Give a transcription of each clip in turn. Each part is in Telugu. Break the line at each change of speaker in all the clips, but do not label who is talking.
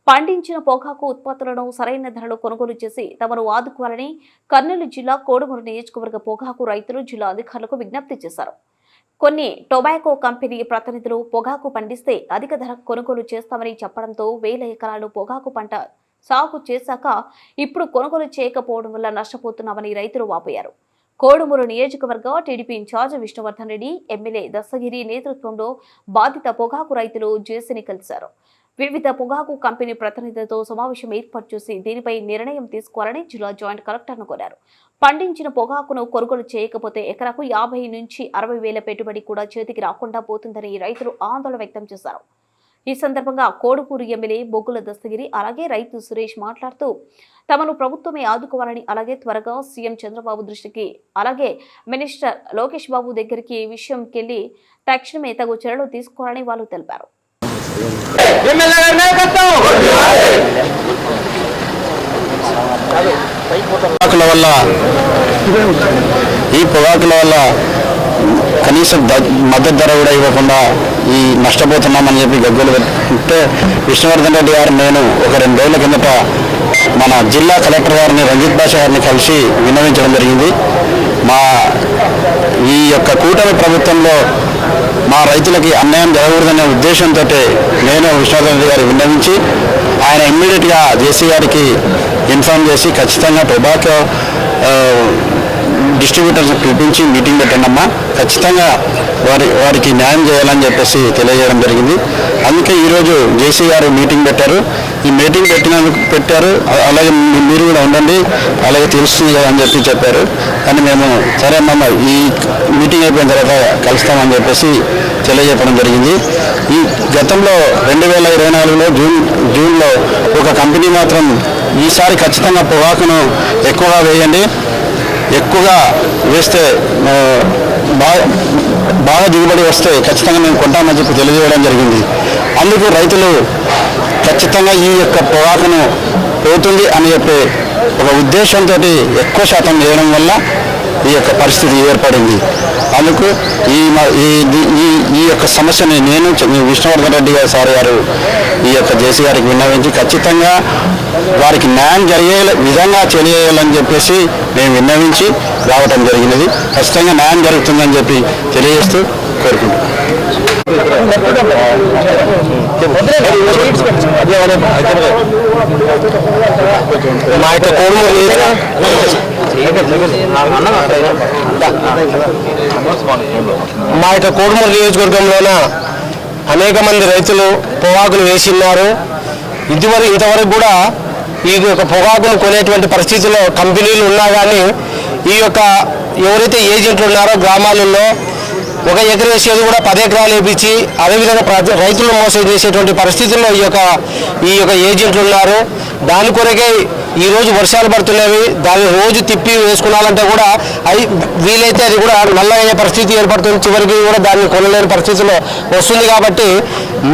పండించిన పొగాకు ఉత్పత్తులను సరైన ధరలో కొనుగోలు చేసి తమను ఆదుకోవాలని కర్నూలు జిల్లా కోడుమూరు నియోజకవర్గ పొగాకు రైతులు జిల్లా అధికారులకు విజ్ఞప్తి చేశారు. కొన్ని టొబాకో కంపెనీ ప్రతినిధులు పొగాకు పండిస్తే అధిక ధర కొనుగోలు చేస్తామని చెప్పడంతో వేల ఎకరాలు పొగాకు పంట సాగు చేశాక ఇప్పుడు కొనుగోలు చేయకపోవడం వల్ల నష్టపోతున్నామని రైతులు వాపోయారు. కోడుమూరు నియోజకవర్గ TDP incharge Vishnuvardhan Reddy, MLA Dastagiri నేతృత్వంలో బాధిత పొగాకు రైతులు జేసీని కలిశారు. వివిధ పొగాకు కంపెనీ ప్రతినిధులతో సమావేశం ఏర్పాటు చేసి దీనిపై నిర్ణయం తీసుకోవాలని జిల్లా జాయింట్ కలెక్టర్ను కోరారు. పండించిన పొగాకును కొనుగోలు చేయకపోతే ఎకరాకు 50 నుంచి 60 వేల పెట్టుబడి కూడా చేతికి రాకుండా పోతుందని రైతులు ఆందోళన వ్యక్తం చేశారు. ఈ సందర్భంగా కోడుమూరు ఎమ్మెల్యే బొగ్గుల దస్తగిరి అలాగే రైతు సురేష్ మాట్లాడుతూ తమను ప్రభుత్వమే ఆదుకోవాలని, అలాగే త్వరగా సీఎం చంద్రబాబు దృష్టికి అలాగే మినిస్టర్ లోకేష్ బాబు దగ్గరికి ఈ విషయంకెళ్లి తక్షణమే తగు చర్యలు తీసుకోవాలని వాళ్ళు తెలిపారు.
ఈ పొగాకుల వల్ల కనీసం మద్దతు ధర కూడా ఇవ్వకుండా ఈ నష్టపోతున్నామని చెప్పి గగ్గోలు పెట్టుకుంటే విష్ణువర్ధన్ రెడ్డి గారు నేను ఒక 2 రోజుల కిందట మన జిల్లా కలెక్టర్ గారిని రంజిత్ బాషా గారిని కలిసి విన్నవించడం జరిగింది. మా ఈ యొక్క కూటమి ప్రభుత్వంలో మా రైతులకి అన్యాయం జరగకూడదనే ఉద్దేశంతో నేను విష్ణువర్ధన్ రెడ్డి గారికి విన్నవించి ఆయన ఇమ్మీడియట్గా జేసీ గారికి ఇన్ఫార్మ్ చేసి ఖచ్చితంగా టొబాకో డిస్ట్రిబ్యూటర్స్ పిలిపించి మీటింగ్ పెట్టండమ్మా, ఖచ్చితంగా వారికి న్యాయం చేయాలని చెప్పేసి తెలియజేయడం జరిగింది. అందుకే ఈరోజు జేసీ గారు మీటింగ్ పెట్టారు. ఈ మీటింగ్ పెట్టారు, అలాగే మీరు కూడా ఉండండి, అలాగే తెలుస్తుంది కదా అని చెప్పారు. కానీ మేము సరే అమ్మమ్మ ఈ మీటింగ్ అయిపోయిన తర్వాత కలుస్తామని చెప్పేసి తెలియజెప్పడం జరిగింది. ఈ గతంలో 2024లో జూన్లో ఒక కంపెనీ మాత్రం ఈసారి ఖచ్చితంగా పొగాకును ఎక్కువగా వేయండి, ఎక్కువగా వేస్తే బాగా దిగుబడి వస్తే ఖచ్చితంగా మేము కొంటామని చెప్పి తెలియజేయడం జరిగింది. అందుకు రైతులు ఖచ్చితంగా ఈ యొక్క పొగాకును పోతుంది అని చెప్పి ఒక ఉద్దేశంతో ఎక్కువ శాతం చేయడం వల్ల ఈ యొక్క పరిస్థితి ఏర్పడింది. అందుకు ఈ యొక్క సమస్యని నేను విష్ణువర్ధన్ రెడ్డి గారు సార్ గారు ఈ యొక్క జేసీ గారికి విన్నవించి ఖచ్చితంగా వారికి న్యాయం జరిగే విధంగా తెలియాలని చెప్పేసి మేము విన్నవించి రావటం జరిగినది. ఖచ్చితంగా న్యాయం జరుగుతుందని చెప్పి తెలియజేస్తూ కోరుకుంటున్నాం. మా యొక్క కోడుమూరు నియోజకవర్గంలోన అనేక మంది రైతులు పొగాకులు వేసిన్నారు. ఇంతవరకు కూడా ఈ యొక్క పొగాకును కొనేటువంటి పరిస్థితుల్లో కంపెనీలు ఉన్నా కానీ ఈ యొక్క ఎవరైతే ఏజెంట్లు ఉన్నారో గ్రామాలలో 1 ఎకరం వేసేది కూడా 10 ఎకరాలు వేపించి అదేవిధంగా రైతులను మోసం చేసేటువంటి పరిస్థితుల్లో ఈ యొక్క ఏజెంట్లు ఉన్నారు. దాని కొరకే ఈరోజు వర్షాలు పడుతున్నవి, దాన్ని రోజు తిప్పి వేసుకున్నాలంటే కూడా వీలైతే అది కూడా నల్లయ్యే పరిస్థితి ఏర్పడుతుంది. చివరికి కూడా దాన్ని కొనలేని పరిస్థితిలో వస్తుంది. కాబట్టి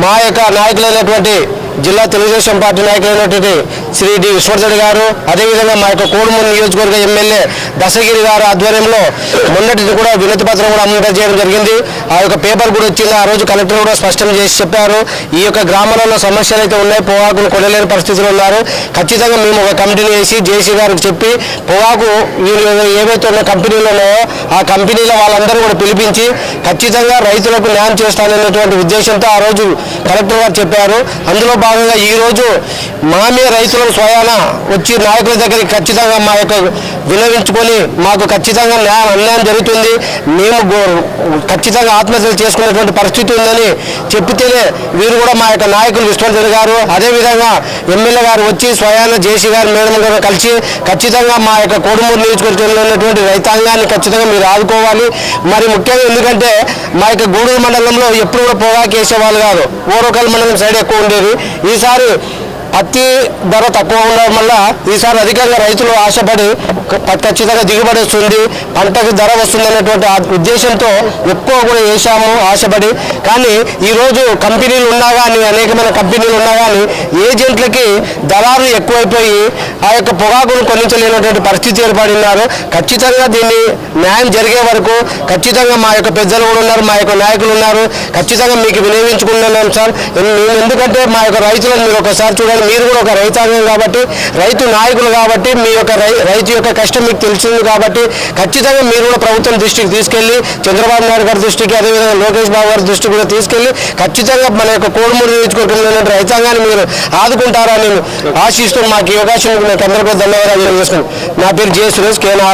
మా యొక్క నాయకులైనటువంటి జిల్లా తెలుగుదేశం పార్టీ నాయకులైనటువంటి శ్రీ డి విశ్వవర్ధన్ గారు, అదేవిధంగా మా యొక్క కోడుమూరు నియోజకవర్గ ఎమ్మెల్యే దస్తగిరి గారు ఆధ్వర్యంలో మొన్నటిది కూడా వినతి పత్రం కూడా అందజేయడం జరిగింది. ఆ యొక్క పేపర్ కూడా వచ్చింది. ఆ రోజు కలెక్టర్ కూడా స్పష్టం చేసి చెప్పారు, ఈ యొక్క గ్రామాలలో సమస్యలు అయితే ఉన్నాయి, పొగాకును కొనలేని పరిస్థితులు ఉన్నారు. ఖచ్చితంగా మేము ఒక కమిటీని వేసి జేసీ గారికి చెప్పి పొగాకు ఏవైతే ఉన్న కంపెనీలు ఉన్నాయో ఆ కంపెనీల వాళ్ళందరూ కూడా పిలిపించి ఖచ్చితంగా రైతులకు న్యాయం చేస్తాననేటువంటి ఉద్దేశంతో ఆ రోజు కలెక్టర్ గారు చెప్పారు. అందులో భాగంగా ఈరోజు మామే రైతులను స్వయాన వచ్చి నాయకుల దగ్గరికి ఖచ్చితంగా మా యొక్క వినవించుకొని మాకు ఖచ్చితంగా అన్యాయం జరుగుతుంది, మేము ఖచ్చితంగా ఆత్మహత్యలు చేసుకునేటువంటి పరిస్థితి ఉందని చెప్పితేనే వీరు కూడా మా యొక్క నాయకులు విష్ణువర్ధన్ గారు అదేవిధంగా ఎమ్మెల్యే గారు వచ్చి స్వయాన జేసీ గారు మేడం గారు కలిసి ఖచ్చితంగా మా యొక్క కోడుమూరు నియోజకవర్గంలో ఉన్నటువంటి రైతాంగాన్ని ఖచ్చితంగా మీరు ఆదుకోవాలి. మరి ముఖ్యంగా ఎందుకంటే మా యొక్క గూడూరు మండలంలో ఎప్పుడు కూడా పొగాకు వేసేవాళ్ళు కాదు, ఓరకల్ మండలం సైడ్ ఎక్కువ ఉండేది. ఈసారి పత్తి ధర తక్కువ ఉండడం వల్ల ఈసారి అధికంగా రైతులు ఆశపడి ఖచ్చితంగా దిగుబడి వస్తుంది, పంటకు ధర వస్తుంది అనేటువంటి ఉద్దేశంతో ఎక్కువ కూడా వేసాము ఆశపడి. కానీ ఈరోజు కంపెనీలు ఉన్నా కానీ అనేకమైన కంపెనీలు ఉన్నా కానీ ఏజెంట్లకి దళారులు ఎక్కువైపోయి ఆ యొక్క పొగాకును కొనించలేనటువంటి పరిస్థితి ఏర్పడినారు. ఖచ్చితంగా దీన్ని న్యాయం జరిగే వరకు ఖచ్చితంగా మా యొక్క పెద్దలు కూడా ఉన్నారు, మా యొక్క నాయకులు ఉన్నారు, ఖచ్చితంగా మీకు వినియోగించుకుంటున్నాం సార్. ఎందుకంటే మా యొక్క రైతులను మీరు ఒకసారి చూడండి, మీరు కూడా ఒక రైతాంగం కాబట్టి, రైతు నాయకులు కాబట్టి, మీ యొక్క రైతు యొక్క కష్టం మీకు తెలిసింది కాబట్టి ఖచ్చితంగా మీరు కూడా ప్రభుత్వం దృష్టికి తీసుకెళ్లి, చంద్రబాబు నాయుడు గారి దృష్టికి, అదేవిధంగా లోకేష్ బాబు గారి దృష్టికి కూడా తీసుకెళ్లి ఖచ్చితంగా మన యొక్క కోడుమూరు నియోజకవర్గంలో రైతాంగాన్ని మీరు ఆదుకుంటారని ఆశిస్తూ మాకు ఈ అవకాశం మీకు అందరికీ ధన్యవాదాలు తెలియజేస్తున్నాను. నా పేరు జే సురేష్, కేనాల.